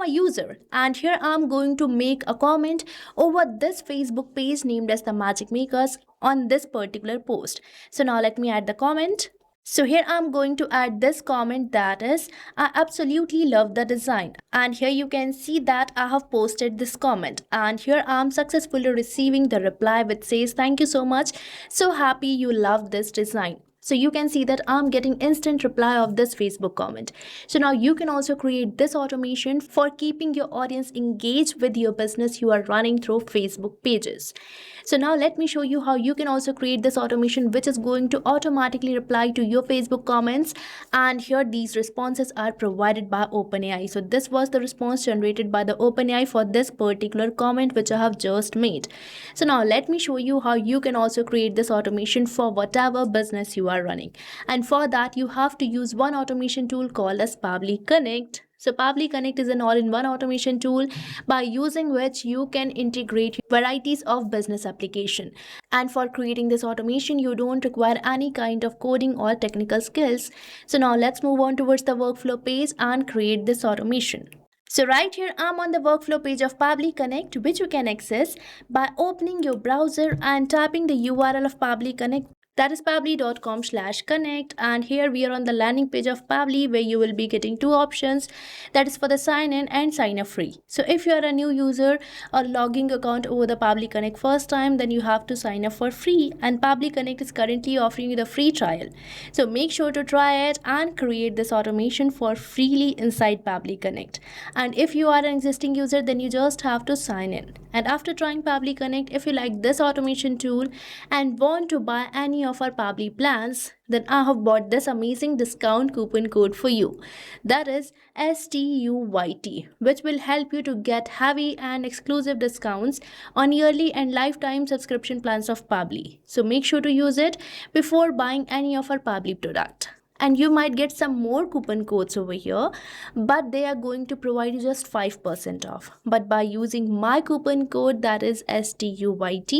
I'm a user and here I'm going to make a comment over this Facebook page named as the Magic Makers on this particular post. So now let me add the comment. So here I'm going to add this comment, that is, I absolutely love the design. And here you can see that I have posted this comment. And here I'm successfully receiving the reply which says, thank you so much. So happy you love this design. So you can see that I'm getting instant reply of this Facebook comment. So now you can also create this automation for keeping your audience engaged with your business you are running through Facebook pages. So now let me show you how you can also create this automation which is going to automatically reply to your Facebook comments. And here these responses are provided by OpenAI. So this was the response generated by the OpenAI for this particular comment which I have just made. So now let me show you how you can also create this automation for whatever business you are running. And for that you have to use one automation tool called as Pabbly Connect. So Pabbly Connect is an all-in-one automation tool by using which you can integrate varieties of business application. And for creating this automation, you don't require any kind of coding or technical skills. So now let's move on towards the workflow page and create this automation. So right here, I'm on the workflow page of Pabbly Connect, which you can access by opening your browser and typing the URL of Pabbly Connect. That is pabbly.com/connect, and here we are on the landing page of Pabbly where you will be getting two options, that is for the sign in and sign up free. So if you are a new user or logging account over the Pabbly Connect first time, then you have to sign up for free, and Pabbly Connect is currently offering you the free trial. So make sure to try it and create this automation for freely inside Pabbly Connect. And if you are an existing user, then you just have to sign in. And after trying Pabbly Connect, if you like this automation tool and want to buy any of our Pabbly plans, then I have bought this amazing discount coupon code for you. That is STUYT, which will help you to get heavy and exclusive discounts on yearly and lifetime subscription plans of Pabbly. So make sure to use it before buying any of our Pabbly product. And you might get some more coupon codes over here, but they are going to provide you just 5% off. But by using my coupon code, that is STUYT,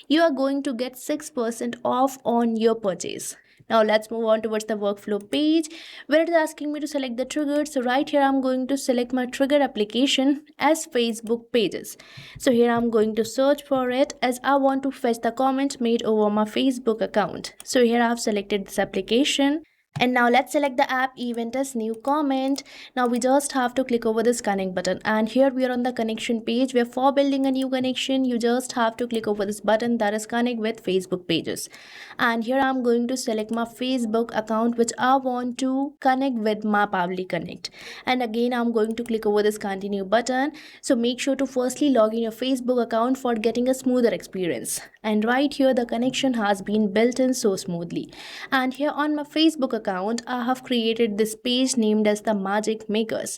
you are going to get 6% off on your purchase. Now let's move on towards the workflow page where it is asking me to select the trigger. So right here I'm going to select my trigger application as Facebook pages. So here I'm going to search for it as I want to fetch the comment made over my Facebook account. So here I have selected this application. And now let's select the app event as new comment. Now we just have to click over this connect button, and here we are on the connection page where for building a new connection you just have to click over this button, that is connect with Facebook pages. And here I'm going to select my Facebook account which I want to connect with my Pabbly Connect. And again I'm going to click over this continue button. So make sure to firstly log in your Facebook account for getting a smoother experience. And right here the connection has been built in so smoothly. And here on my Facebook account, I have created this page named as the Magic Makers,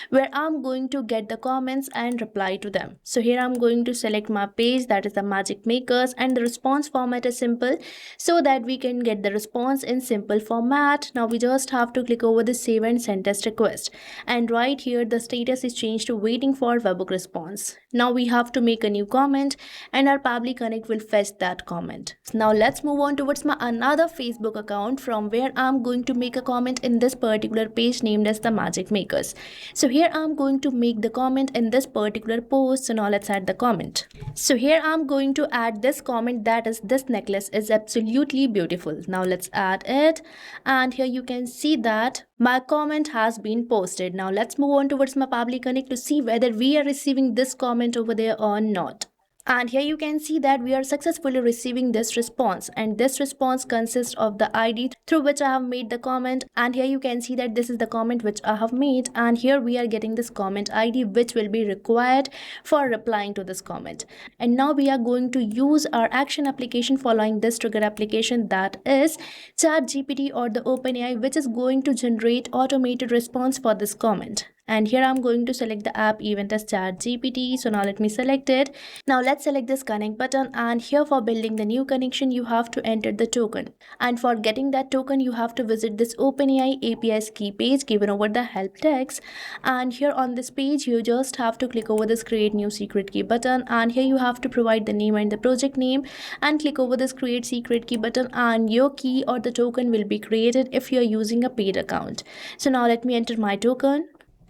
where I'm going to get the comments and reply to them. So here I'm going to select my page, that is the Magic Makers, and the response format is simple so that we can get the response in simple format. Now we just have to click over the save and send test request. And right here the status is changed to waiting for webhook response. Now we have to make a new comment and our Pabbly Connect will fetch that comment. Now let's move on towards my another Facebook account from where I'm going to make a comment in this particular page named as the Magic Makers. So here I'm going to make the comment in this particular post. So now let's add the comment. So here I'm going to add this comment, that is this necklace is absolutely beautiful. Now let's add it, and here you can see that my comment has been posted. Now let's move on towards my Pabbly Connect to see whether we are receiving this comment over there or not. And here you can see that we are successfully receiving this response, and this response consists of the ID through which I have made the comment. And here you can see that this is the comment which I have made, and here we are getting this comment ID which will be required for replying to this comment. And now we are going to use our action application following this trigger application, that is ChatGPT or the OpenAI, which is going to generate automated response for this comment. And here I'm going to select the app event as ChatGPT. So now let me select it. Now let's select this connect button, and here for building the new connection you have to enter the token, and for getting that token you have to visit this OpenAI API's key page given over the help text. And here on this page you just have to click over this create new secret key button, and here you have to provide the name and the project name and click over this create secret key button, and your key or the token will be created if you are using a paid account. So now let me enter my token.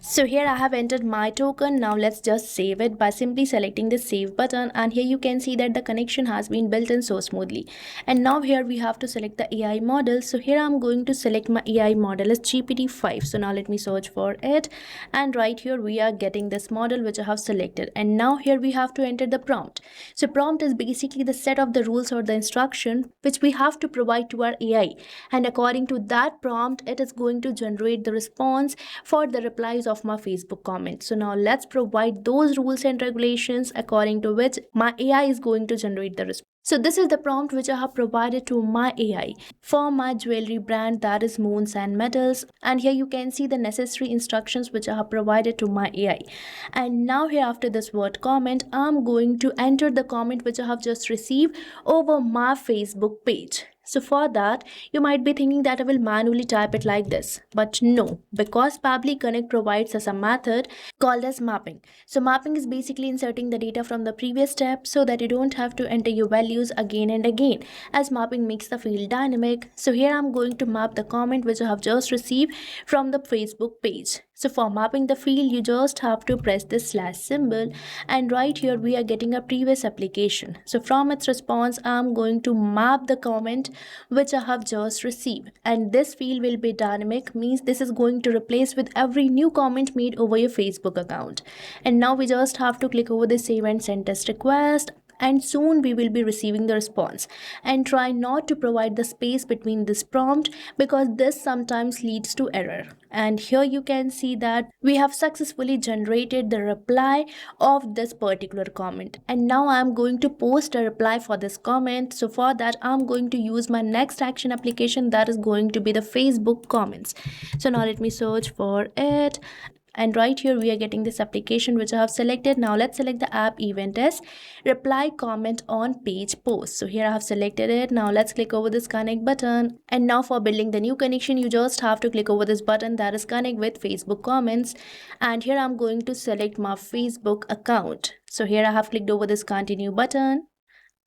So here I have entered my token. Now let's just save it by simply selecting the save button, and here you can see that the connection has been built in so smoothly. And now here we have to select the AI model. So here I'm going to select my AI model as GPT-5. So now let me search for it, and right here we are getting this model which I have selected. And now here we have to enter the prompt. So prompt is basically the set of the rules or the instruction which we have to provide to our AI, and according to that prompt it is going to generate the response for the replies of my Facebook comment. So now let's provide those rules and regulations according to which my AI is going to generate the response. So this is the prompt which I have provided to my AI for my jewelry brand, that is Moons and Metals. And here you can see the necessary instructions which I have provided to my AI. And now here after this word comment, I'm going to enter the comment which I have just received over my Facebook page. So for that, you might be thinking that I will manually type it like this. But no, because Pabbly Connect provides us a method called as mapping. So mapping is basically inserting the data from the previous step so that you don't have to enter your values again and again, as mapping makes the field dynamic. So here I'm going to map the comment which I have just received from the Facebook page. So for mapping the field, you just have to press this slash symbol, and right here we are getting a previous application. So from its response, I'm going to map the comment which I have just received, and this field will be dynamic, means this is going to replace with every new comment made over your Facebook account. And now we just have to click over the save and send test request, and soon we will be receiving the response. And try not to provide the space between this prompt, because this sometimes leads to error. And here you can see that we have successfully generated the reply of this particular comment. And now I'm going to post a reply for this comment. So for that, I'm going to use my next action application, that is going to be the Facebook comments. So now let me search for it, and right here we are getting this application which I have selected. Now let's select the app event as reply comment on page post. So here I have selected it. Now let's click over this connect button, and now for building the new connection, you just have to click over this button, that is connect with Facebook comments. And here I'm going to select my Facebook account. So here I have clicked over this continue button,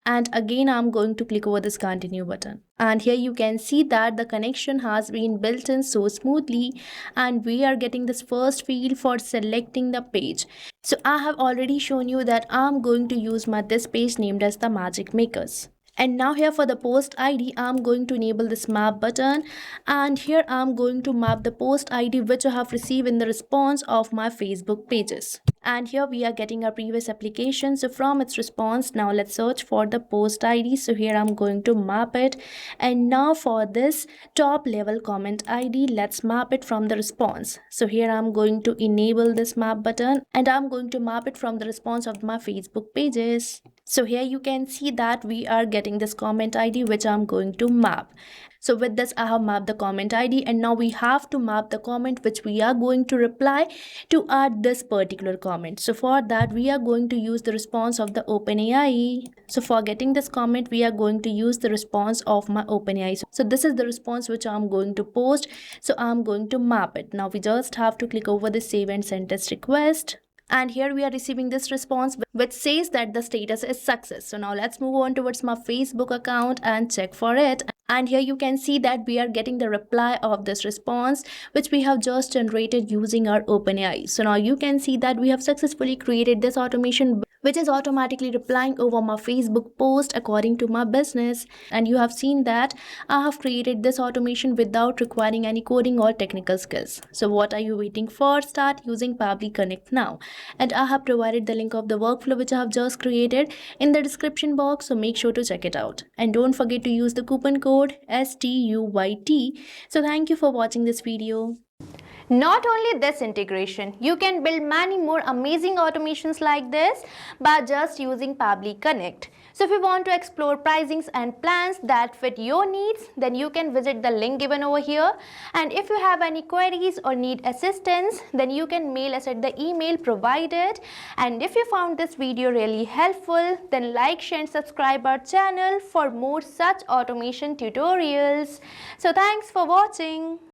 and again I'm going to click over this continue button, and here you can see that the connection has been built in so smoothly, and we are getting this first field for selecting the page. So I have already shown you that I'm going to use my this page named as the Magic Makers. And now here for the post ID, I'm going to enable this map button, and here I'm going to map the post ID which I have received in the response of my Facebook pages. And here we are getting a previous application. So from its response, now let's search for the post ID. So here I'm going to map it, and now for this top level comment ID, let's map it from the response. So here I'm going to enable this map button, and I'm going to map it from the response of my Facebook pages. So here you can see that we are getting this comment ID which I'm going to map. So with this I have mapped the comment ID, and now we have to map the comment which we are going to reply to add this particular comment. So for that we are going to use the response of the OpenAI. So for getting this comment, we are going to use the response of my OpenAI. So this is the response which I'm going to post. So I'm going to map it. Now we just have to click over the save and send test request. And here we are receiving this response which says that the status is success. So now let's move on towards my Facebook account and check for it. And here you can see that we are getting the reply of this response which we have just generated using our OpenAI. So now you can see that we have successfully created this automation which is automatically replying over my Facebook post according to my business. And you have seen that I have created this automation without requiring any coding or technical skills. So what are you waiting for? Start using Pabbly Connect now. And I have provided the link of the workflow which I have just created in the description box, so make sure to check it out. And don't forget to use the coupon code STUYT. So thank you for watching this video. Not only this integration, you can build many more amazing automations like this by just using Pabbly Connect. So if you want to explore pricings and plans that fit your needs, then you can visit the link given over here. And if you have any queries or need assistance, then you can mail us at the email provided. And if you found this video really helpful, then like, share and subscribe our channel for more such automation tutorials. So thanks for watching.